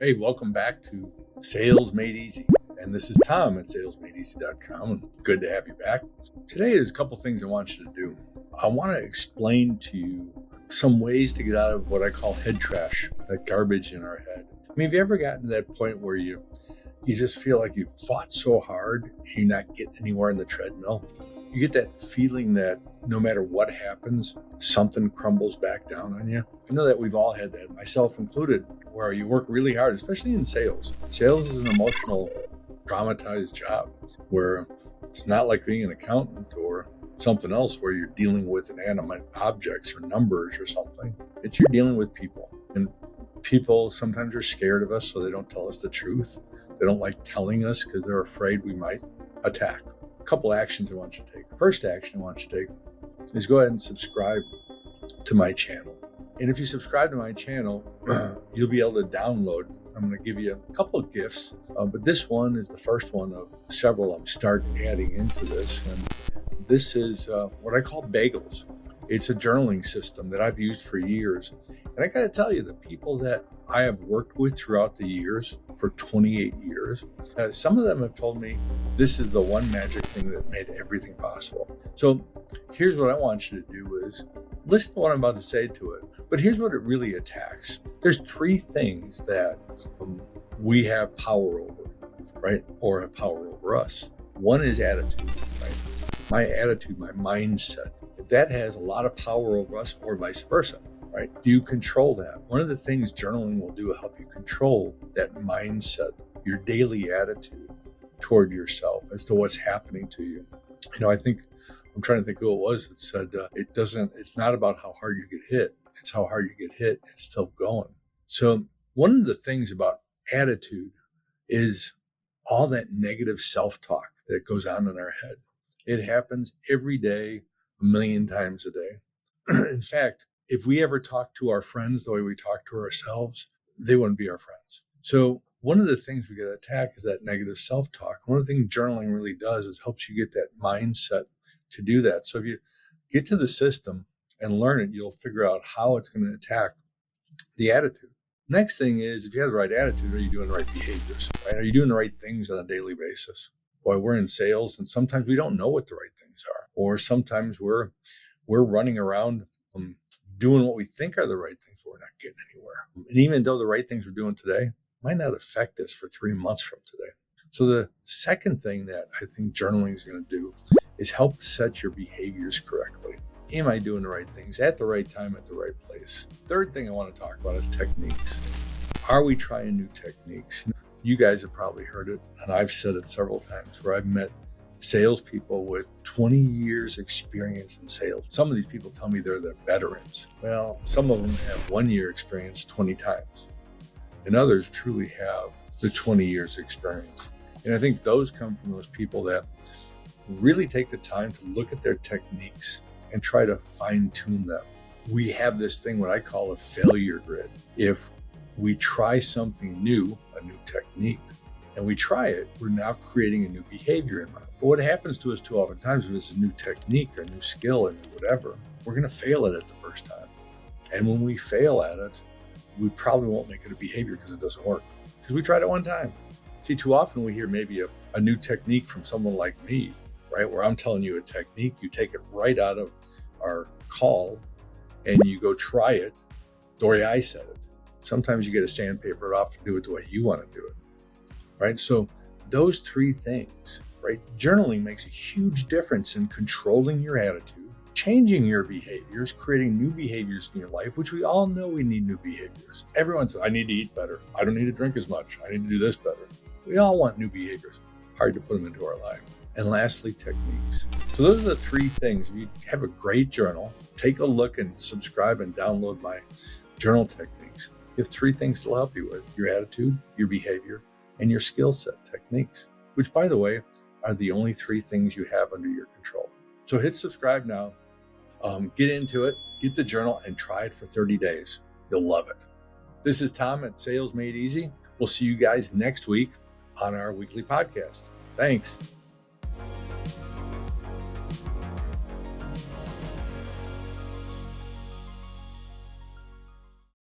Hey, welcome back to Sales Made Easy. And this is Tom at salesmadeeasy.com. Good to have you back. Today there's a couple things I want you to do. I want to explain to you some ways to get out of what I call head trash, that garbage in our head. I mean, have you ever gotten to that point where you just feel like you've fought so hard and you're not getting anywhere in the treadmill? You get that feeling that no matter what happens, something crumbles back down on you. I know that we've all had that, myself included, where you work really hard, especially in sales. Sales is an emotional, dramatized job where it's not like being an accountant or something else where you're dealing with inanimate objects or numbers or something. It's you're dealing with people. And people sometimes are scared of us, so they don't tell us the truth. They don't like telling us because they're afraid we might attack. A couple actions I want you to take. First action I want you to take is go ahead and subscribe to my channel. And if you subscribe to my channel, you'll be able to download. I'm going to give you a couple of gifts, but this one is the first one of several I'm starting adding into this. And this is what I call bagels. It's a journaling system that I've used for years. And I got to tell you, the people that I have worked with throughout the years, for 28 years, some of them have told me this is the one magic thing that made everything possible. So here's what I want you to do is listen to what I'm about to say to it. But here's what it really attacks. There's three things that we have power over, right? Or have power over us. One is attitude, right? My attitude, my mindset, that has a lot of power over us, or vice versa, right? Do you control that? One of the things journaling will do will help you control that mindset, your daily attitude toward yourself as to what's happening to you. You know, I'm trying to think who it was that said, it's not about how hard you get hit. It's how hard you get hit and still going. So one of the things about attitude is all that negative self-talk that goes on in our head. It happens every day, a million times a day. In fact, if we ever talk to our friends the way we talk to ourselves, they wouldn't be our friends. So one of the things we got to attack is that negative self-talk. One of the things journaling really does is helps you get that mindset to do that. So if you get to the system and learn it, you'll figure out how it's going to attack the attitude. Next thing is, if you have the right attitude, are you doing the right behaviors? Right? Are you doing the right things on a daily basis? Boy, we're in sales, and sometimes we don't know what the right things are, or sometimes we're running around doing what we think are the right things, but we're not getting anywhere. And even though the right things we're doing today might not affect us for 3 months from today. So the second thing that I think journaling is going to do is help set your behaviors correctly. Am I doing the right things at the right time, at the right place? Third thing I want to talk about is techniques. Are we trying new techniques? You guys have probably heard it, and I've said it several times, where I've met salespeople with 20 years experience in sales. Some of these people tell me they're the veterans. Well, some of them have 1 year experience 20 times, and others truly have the 20 years experience. And I think those come from those people that really take the time to look at their techniques and try to fine tune them. We have this thing, what I call a failure grid. If we try something new, a new technique, and we try it, we're now creating a new behavior in mind. But what happens to us too often times, if it's a new technique or a new skill or whatever, we're going to fail at it the first time. And when we fail at it, we probably won't make it a behavior because it doesn't work. Because we tried it one time. See, too often we hear maybe a new technique from someone like me, right? Where I'm telling you a technique, you take it right out of our call and you go try it the way I said it. Sometimes you get to sandpaper it off and do it the way you want to do it, right? So those three things, right? Journaling makes a huge difference in controlling your attitude, changing your behaviors, creating new behaviors in your life, which we all know we need new behaviors. Everyone says, I need to eat better. I don't need to drink as much. I need to do this better. We all want new behaviors. Hard to put them into our life. And lastly, techniques. So those are the three things. If you have a great journal, take a look and subscribe and download my journal techniques. You have three things to help you with: your attitude, your behavior, and your skill set techniques, which, by the way, are the only three things you have under your control. So hit subscribe now, get into it, get the journal, and try it for 30 days. You'll love it. This is Tom at Sales Made Easy. We'll see you guys next week on our weekly podcast. Thanks.